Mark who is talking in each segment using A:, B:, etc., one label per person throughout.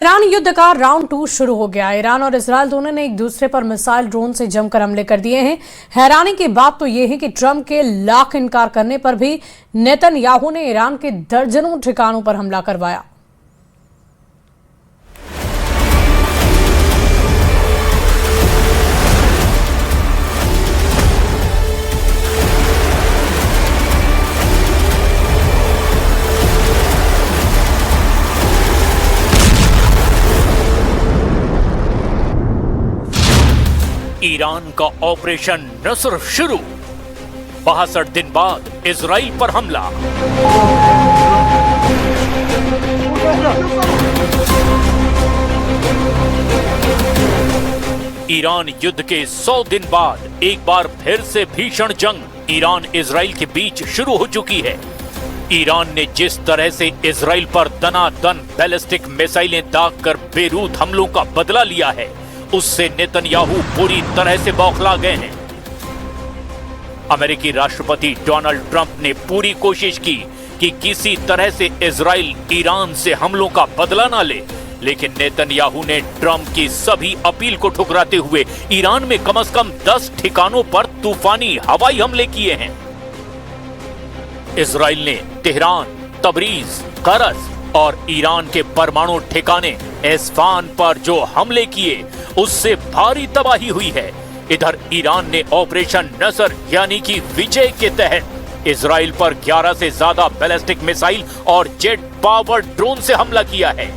A: Iran युद्ध का round 2 शुरू हो गया। ईरान और इजरायल दोनों ने एक दूसरे पर मिसाइल ड्रोन से जमकर हमले कर दिए हैं। हैरानी की बात तो यह है कि ट्रंप के लाख इनकार करने पर भी नेतन्याहू ने ईरान के दर्जनों ठिकानों पर हमला करवाया।
B: ईरान का ऑपरेशन नस्र शुरू। 62 दिन बाद इजराइल पर हमला। ईरान युद्ध के 100 दिन बाद एक बार फिर से भीषण जंग ईरान इजराइल के बीच शुरू हो चुकी है। ईरान ने जिस तरह से इजराइल पर दनादन बैलिस्टिक मिसाइलें दागकर बेरूत हमलों का बदला लिया है, उससे नेतन्याहू पूरी तरह से बौखला गए हैं। अमेरिकी राष्ट्रपति डोनाल्ड ट्रंप ने पूरी कोशिश की कि किसी तरह से इजराइल ईरान से हमलों का बदला ना ले, लेकिन नेतन्याहू ने ट्रंप की सभी अपील को ठुकराते हुए ईरान में कम से कम 10 ठिकानों पर तूफानी हवाई हमले किए हैं। इजराइल ने तेहरान, तबरीज, करज और ईरान के परमाणु ठिकाने एस्फान पर जो हमले किए, उससे भारी तबाही हुई है। इधर ईरान ने ऑपरेशन नसर यानी कि विजय के तहत इजराइल पर 11 से ज्यादा बैलिस्टिक मिसाइल और जेट पावर ड्रोन से हमला किया है।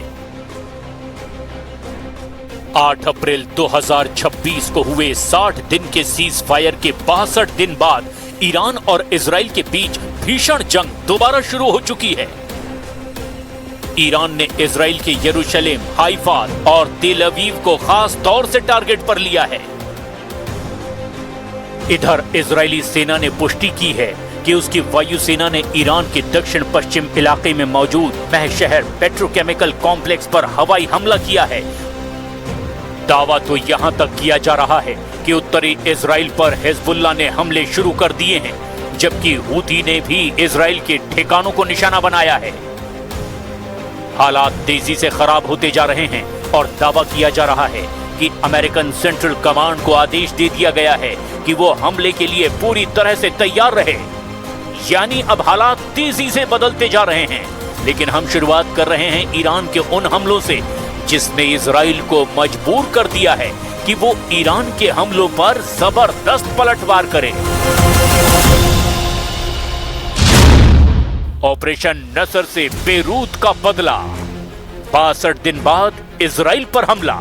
B: 8 अप्रैल 2026 को हुए 60 दिन के सीज फायर के 62 दिन बाद ईरान और इजराइल के बीच भीषण जंग दोबारा शुरू हो चुकी है। ईरान ने इजराइल के यरूशलेम, हाइफा और तेल अवीव को खास तौर से टारगेट पर लिया है। इधर इजरायली सेना ने पुष्टि की है कि उसकी वायुसेना ने ईरान के दक्षिण पश्चिम इलाके में मौजूद मह शहर पेट्रोकेमिकल कॉम्प्लेक्स पर हवाई हमला किया है। दावा तो यहां तक किया जा रहा है कि उत्तरी इजराइल पर हिजबुल्लाह ने हमले शुरू कर दिए हैं, जबकि हूती ने भी इजराइल के ठिकानों को निशाना बनाया है। हालात तेजी से खराब होते जा रहे हैं और दावा किया जा रहा है कि अमेरिकन सेंट्रल कमांड को आदेश दे दिया गया है कि वो हमले के लिए पूरी तरह से तैयार रहे। यानी अब हालात तेजी से बदलते जा रहे हैं, लेकिन हम शुरुआत कर रहे हैं ईरान के उन हमलों से जिसने इजराइल को मजबूर कर दिया है कि वो ईरान के हमलों पर जबरदस्त पलटवार करे। ऑपरेशन नसर से बेरूत का बदला। 62 दिन बाद इजराइल पर हमला।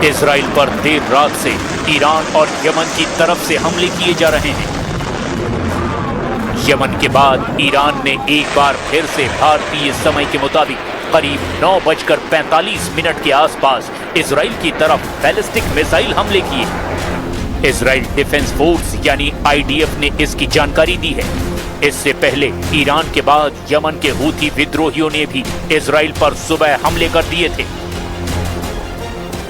B: इजराइल पर देर रात से ईरान और यमन की तरफ से हमले किए जा रहे हैं। यमन के बाद ईरान ने एक बार फिर से भारतीय समय के मुताबिक करीब 9:45 के आसपास इजराइल की तरफ बैलिस्टिक मिसाइल हमले किए। इजराइल डिफेंस फोर्स यानी आईडीएफ ने इसकी जानकारी दी है। इससे पहले ईरान के बाद यमन के हूती विद्रोहियों ने भी इजराइल पर सुबह हमले कर दिए थे।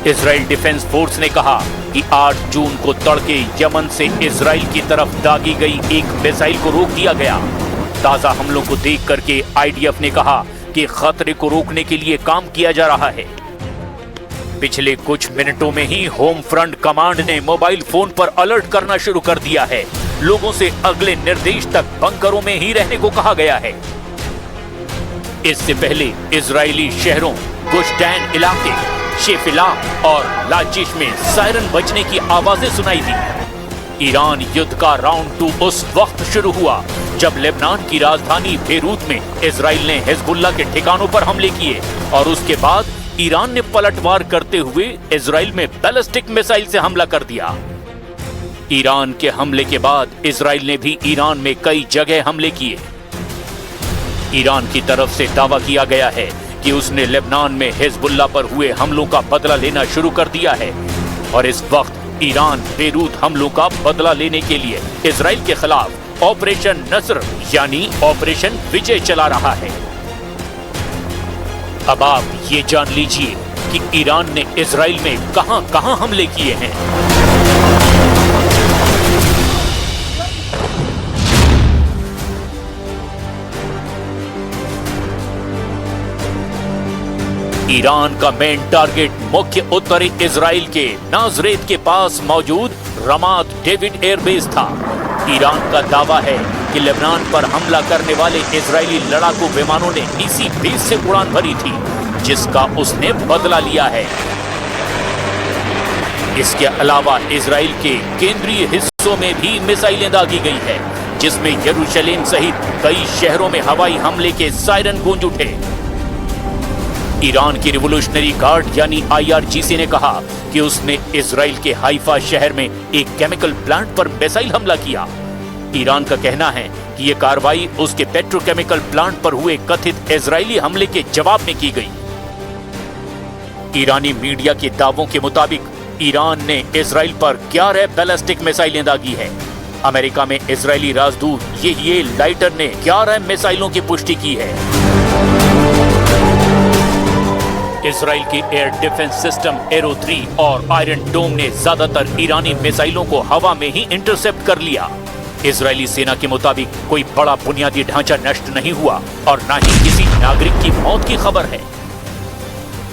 B: इजराइल डिफेंस फोर्स ने कहा कि 8 जून को तड़के यमन से इजराइल की तरफ दागी गई एक मिसाइल को रोक दिया गया। ताजा हमलों को देख करके आईडीएफ ने कहा कि खतरे को रोकने के लिए काम किया जा रहा है। पिछले कुछ मिनटों में ही होम फ्रंट कमांड ने मोबाइल फोन पर अलर्ट करना शुरू कर दिया है। लोगों से अगले निर्देश तक बंकरों में ही रहने को कहा गया है। इससे पहले इजरायली शहरों गुश्तैन इलाके, शेफिला और लाचिश में सायरन बजने की आवाजें सुनाई दी। ईरान युद्ध का राउंड 2 उस वक्त शुरू हुआ जब लेबनान की राजधानी बेरूत में इजराइल ने हिजबुल्लाह के ठिकानों पर हमले किए और उसके बाद ईरान ने पलटवार करते हुए इजराइल में बैलिस्टिक मिसाइल से हमला कर दिया। ईरान के हमले के बाद इजराइल ने भी ईरान में कई जगह हमले किए। ईरान की तरफ से दावा किया गया है कि उसने लेबनान में हिजबुल्लाह पर हुए हमलों का बदला लेना शुरू कर दिया है और इस वक्त ईरान बेरूत हमलों का बदला लेने के लिए इजराइल के खिलाफ ऑपरेशन नसर यानी ऑपरेशन विजय चला रहा है। अब आप ये जान लीजिए कि ईरान ने इजराइल में कहां-कहां हमले किए हैं। ईरान का मेन टारगेट मुख्य उत्तरी इजराइल के नाजरेत के पास मौजूद रमात डेविड एयरबेस था। ईरान का दावा है कि लेबनान पर हमला करने वाले इजरायली लड़ाकू विमानों ने इसी बेस से उड़ान भरी थी, जिसका उसने बदला लिया है। इसके अलावा इजराइल के केंद्रीय हिस्सों में भी मिसाइलें दागी गई है, जिसमें यरूशलेम सहित कई शहरों में हवाई हमले के सायरन गूंज उठे। ईरान की रिवोल्यूशनरी गार्ड यानी IRGC ने कहा कि उसने इजराइल के हाइफा शहर में एक केमिकल प्लांट पर मिसाइल हमला किया। ईरान का कहना है कि यह कार्रवाई उसके पेट्रोकेमिकल प्लांट पर हुए कथित इजरायली हमले के जवाब में की गई। ईरानी मीडिया के दावों के मुताबिक ईरान ने इजराइल पर 11 बैलिस्टिक मिसाइलें दागी है। अमेरिका में इजरायली राजदूत ये लाइटर ने 11 मिसाइलों की पुष्टि की है। इजराइल के एयर डिफेंस सिस्टम एरो 3 और आयरन डोम ने ज्यादातर ईरानी मिसाइलों को हवा में ही इंटरसेप्ट कर लिया। इजरायली सेना के मुताबिक कोई बड़ा बुनियादी ढांचा नष्ट नहीं हुआ और न ही किसी नागरिक की मौत की खबर है।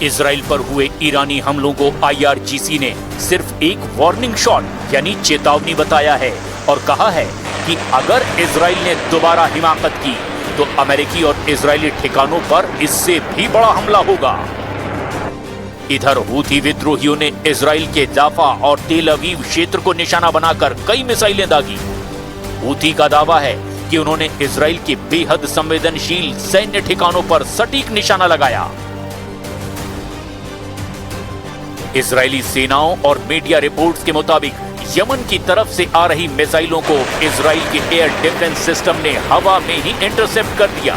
B: इजराइल पर हुए ईरानी हमलों को IRGC ने सिर्फ एक वार्निंग शॉट यानी चेतावनी बताया है और कहा है कि अगर इजराइल ने दोबारा हिमाकत की तो अमेरिकी और इजरायली ठिकानों पर इससे भी बड़ा हमला होगा। इधर हूथी विद्रोहियों ने इजराइल के जाफा और तेल अवीव क्षेत्र को निशाना बनाकर कई मिसाइलें दागी। हूथी का दावा है कि उन्होंने इजराइल के बेहद संवेदनशील सैन्य ठिकानों पर सटीक निशाना लगाया। इजरायली सेनाओं और मीडिया रिपोर्ट्स के मुताबिक यमन की तरफ से आ रही मिसाइलों को इजराइल के एयर डिफेंस सिस्टम ने हवा में ही इंटरसेप्ट कर दिया।